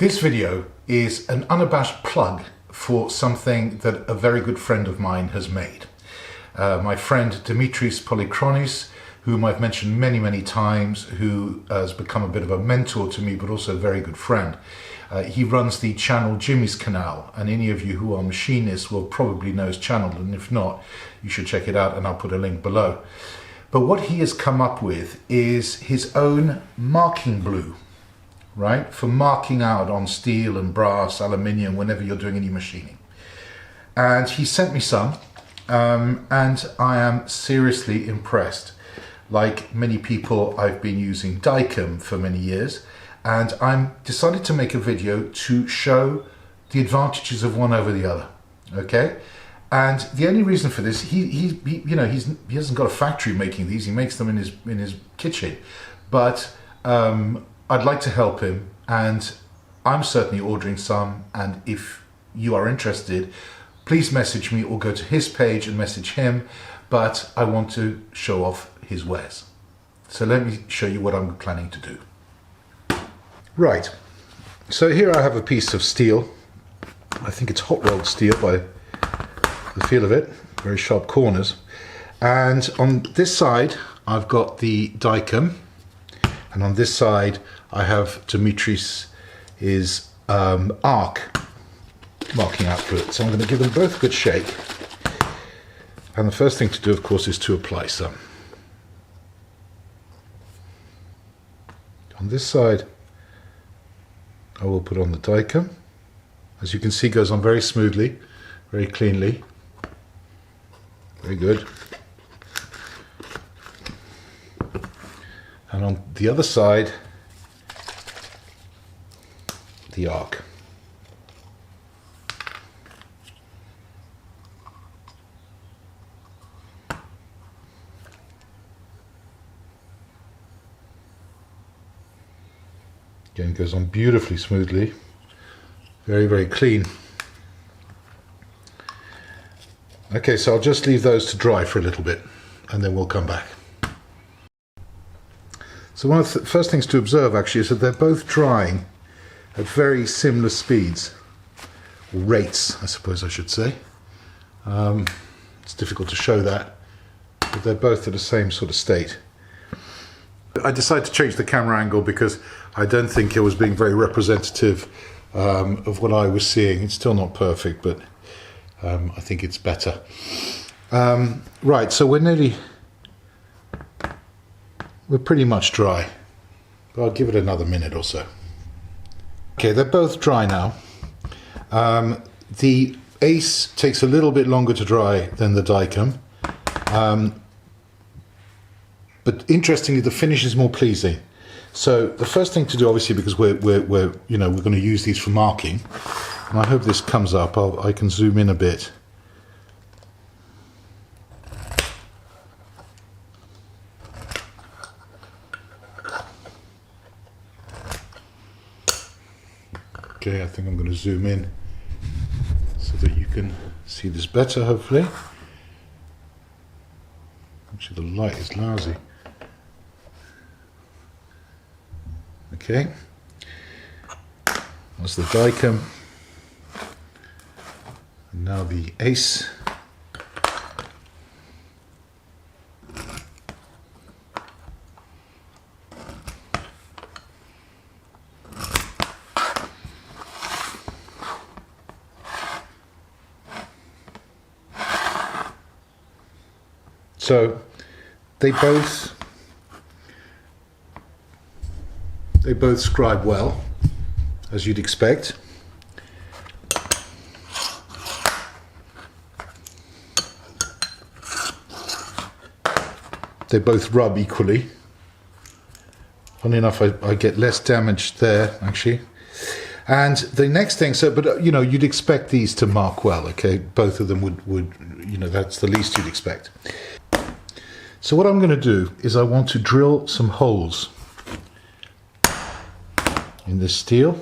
This video is an unabashed plug for something that a very good friend of mine has made. My friend Dimitris, whom I've mentioned many times, who has become a bit of a mentor to me, but also a very good friend. He runs the channel JimmysCanal, and any of you who are machinists will probably know his channel, and if not, you should check it out, and I'll put a link below. But what he has come up with is his own marking glue, right? For marking out on steel and brass, aluminium, whenever you're doing any machining. And he sent me some, and I am seriously impressed. Like many people, I've been using Dykem for many years, and I'm decided to make a video to show the advantages of one over the other, okay? And the only reason for this, he hasn't got a factory making these. He makes them in his kitchen, but I'd like to help him, and I'm certainly ordering some. And if you are interested, please message me or go to his page and message him. But I want to show off his wares. So let me show you what I'm planning to do. Right. So here I have a piece of steel. I think it's hot rolled steel by the feel of it, very sharp corners. And on this side I've got the Dykem, and on this side I have Dimitris' arc marking out fluid. So I'm going to give them both a good shake, and the first thing to do, of course, is to apply some. On this side I will put on the Dykem. As you can see, goes on very smoothly, very cleanly. Very good. And on the other side, the arc. Again, goes on beautifully smoothly, very clean. Okay, so I'll just leave those to dry for a little bit, and then we'll come back. So one of the first things to observe actually is that they're both drying at very similar speeds, or rates, I suppose I should say. It's difficult to show that, but they're both at the same sort of state. I decided to change the camera angle because I don't think it was being very representative of what I was seeing. It's still not perfect, but I think it's better. Right, so we're pretty much dry, but I'll give it another minute or so. Okay, they're both dry now. The Ace takes a little bit longer to dry than the Dykem, but interestingly, the finish is more pleasing. So the first thing to do, obviously, because we're going to use these for marking, and I hope this comes up. I can zoom in a bit. Okay, I think I'm going to zoom in so that you can see this better, hopefully. Actually, the light is lousy. Okay, that's the Dykem, and now the Ace. So they both scribe well, as you'd expect. They both rub equally. Funny enough, I get less damage there, actually. And the next thing, but you'd expect these to mark well, okay? Both of them would that's the least you'd expect. So what I'm going to do is I want to drill some holes in this steel.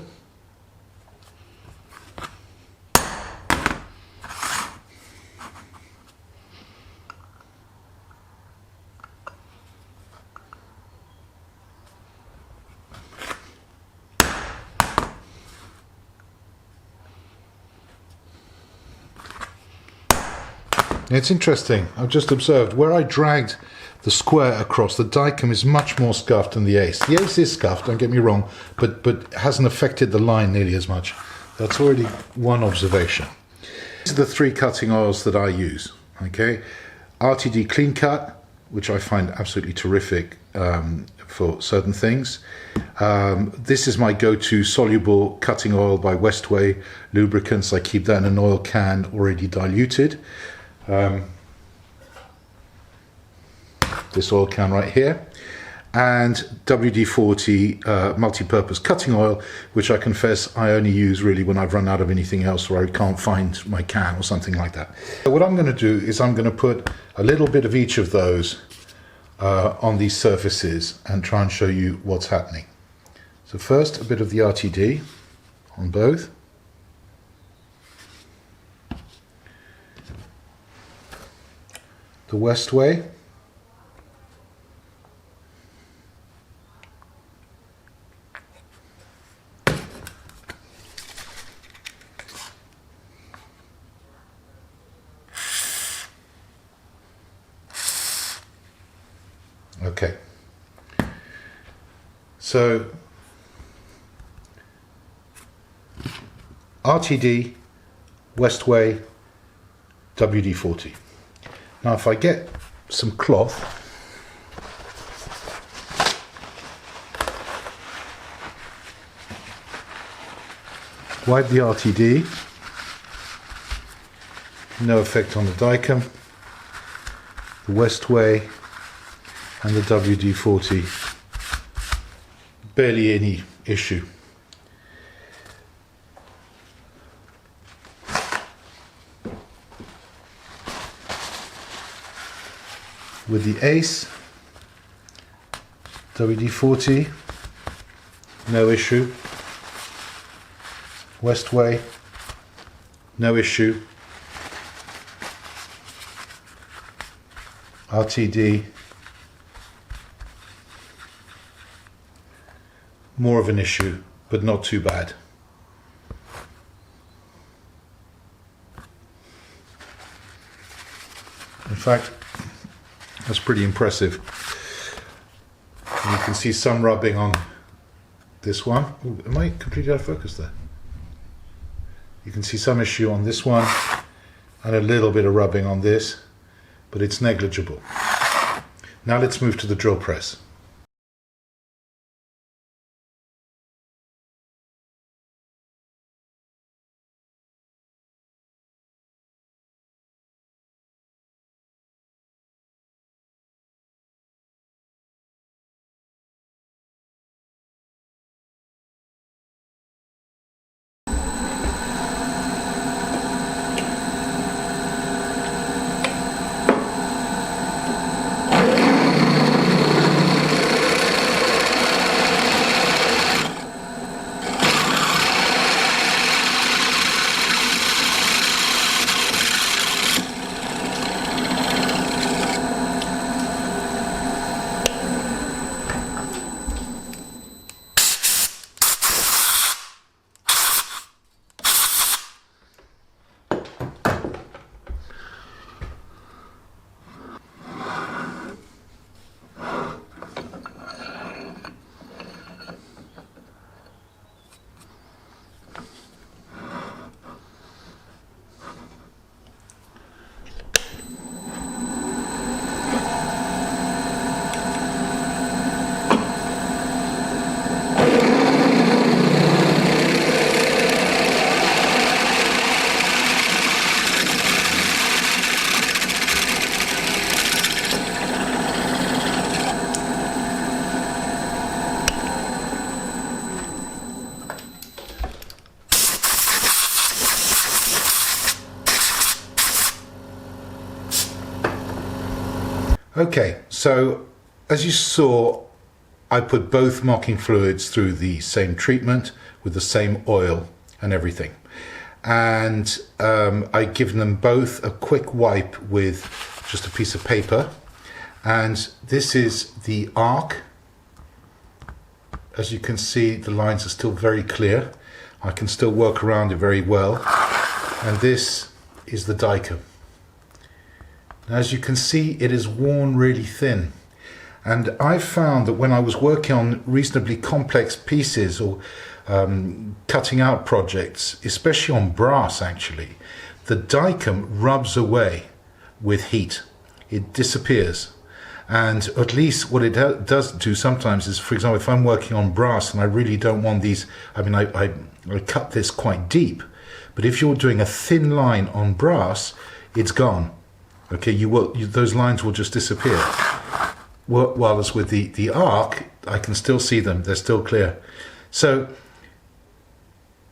It's interesting. I've just observed where I dragged the square across, the Dykem is much more scuffed than the ace. The ace is scuffed, don't get me wrong, but hasn't affected the line nearly as much. That's already one observation. These are the three cutting oils that I use. Okay, RTD Clean Cut, which I find absolutely terrific for certain things. This is my go-to soluble cutting oil by Westway Lubricants. I keep that in an oil can already diluted. This oil can right here, and WD-40 multi-purpose cutting oil, which I confess I only use really when I've run out of anything else or I can't find my can or something like that. So what I'm going to do is I'm going to put a little bit of each of those on these surfaces and try and show you what's happening. So first, a bit of the RTD on both. The Westway. Okay, so RTD, Westway, WD-40. Now if I get some cloth, wipe the RTD, no effect on the Dykem, the Westway and the WD-40, barely any issue. With the Ace, WD-40, no issue. Westway, no issue. RTD, more of an issue, but not too bad. In fact, that's pretty impressive. And you can see some rubbing on this one. Ooh, am I completely out of focus there? You can see some issue on this one and a little bit of rubbing on this, but it's negligible. Now let's move to the drill press. Okay, so as you saw, I put both marking fluids through the same treatment with the same oil and everything. And I've given them both a quick wipe with just a piece of paper. And this is the arc. As you can see, the lines are still very clear. I can still work around it very well. And this is the Dykem. As you can see, it is worn really thin. And I found that when I was working on reasonably complex pieces or cutting out projects, especially on brass actually, the Dykem rubs away with heat. It disappears. And at least what it does do sometimes is, for example, if I'm working on brass and I really don't want these, I mean, I cut this quite deep, but if you're doing a thin line on brass, it's gone. Okay, those lines will just disappear. Whereas with the arc, I can still see them, they're still clear. So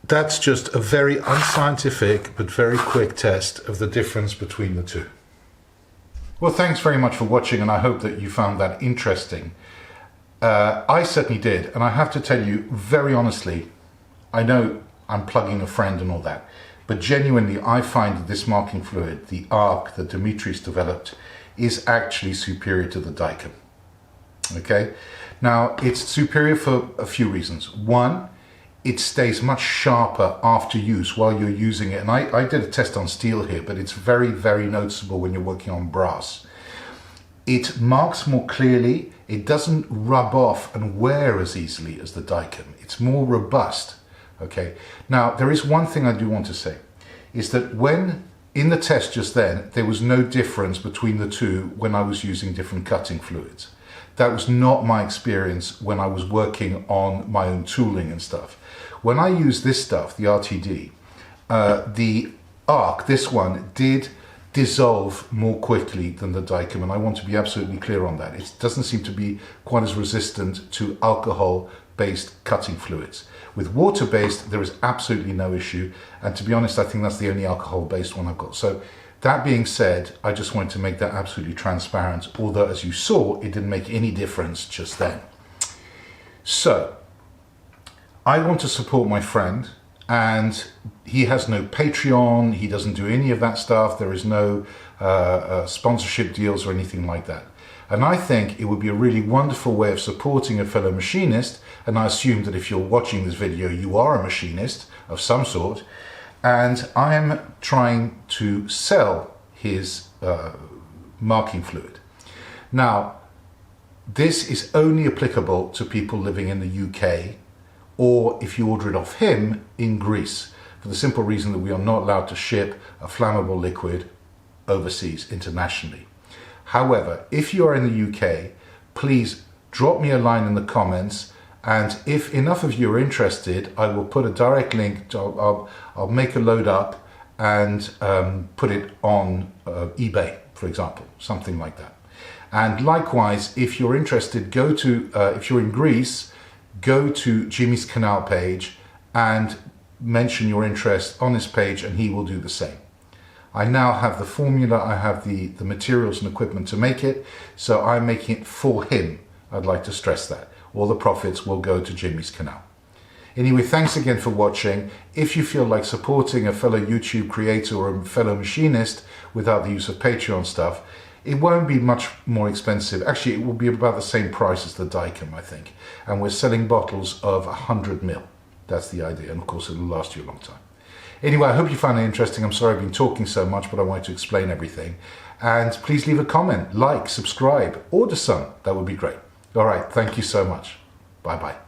that's just a very unscientific but very quick test of the difference between the two. Well, thanks very much for watching, and I hope that you found that interesting. I certainly did, and I have to tell you very honestly, I know I'm plugging a friend and all that, but genuinely I find that this marking fluid, the arc that Dimitris developed, is actually superior to the Dykem. Okay, now it's superior for a few reasons. One, it stays much sharper after use while you're using it. And I did a test on steel here, but it's very, very noticeable when you're working on brass. It marks more clearly. It doesn't rub off and wear as easily as the Dykem. It's more robust. Okay. Now, there is one thing I do want to say, is that when in the test just then, there was no difference between the two when I was using different cutting fluids. That was not my experience when I was working on my own tooling and stuff. When I used this stuff, the RTD, the arc, this one, did dissolve more quickly than the Dykem, and I want to be absolutely clear on that. It doesn't seem to be quite as resistant to alcohol-based cutting fluids. With water-based, there is absolutely no issue, and to be honest, I think that's the only alcohol-based one I've got. So that being said, I just wanted to make that absolutely transparent, although as you saw, it didn't make any difference just then. So, I want to support my friend, and he has no Patreon, he doesn't do any of that stuff, there is no sponsorship deals or anything like that. And I think it would be a really wonderful way of supporting a fellow machinist, and I assume that if you're watching this video, you are a machinist of some sort, and I am trying to sell his marking fluid. Now, this is only applicable to people living in the UK, or if you order it off him in Greece, for the simple reason that we are not allowed to ship a flammable liquid overseas internationally. However, if you are in the UK, please drop me a line in the comments, and if enough of you are interested, I will put a direct link, I'll make a load up and put it on eBay, for example, something like that. And likewise, if you're interested, go to, if you're in Greece, go to JimmysCanal page and mention your interest on his page, and he will do the same. I now have the formula, I have the materials and equipment to make it, so I'm making it for him. I'd like to stress that. All the profits will go to JimmysCanal. Anyway, thanks again for watching. If you feel like supporting a fellow YouTube creator or a fellow machinist without the use of Patreon stuff, it won't be much more expensive. Actually, it will be about the same price as the Dykem, I think. And we're selling bottles of 100 ml. That's the idea. And of course, it'll last you a long time. Anyway, I hope you found it interesting. I'm sorry I've been talking so much, but I wanted to explain everything. And please leave a comment, like, subscribe, order some. That would be great. All right. Thank you so much. Bye-bye.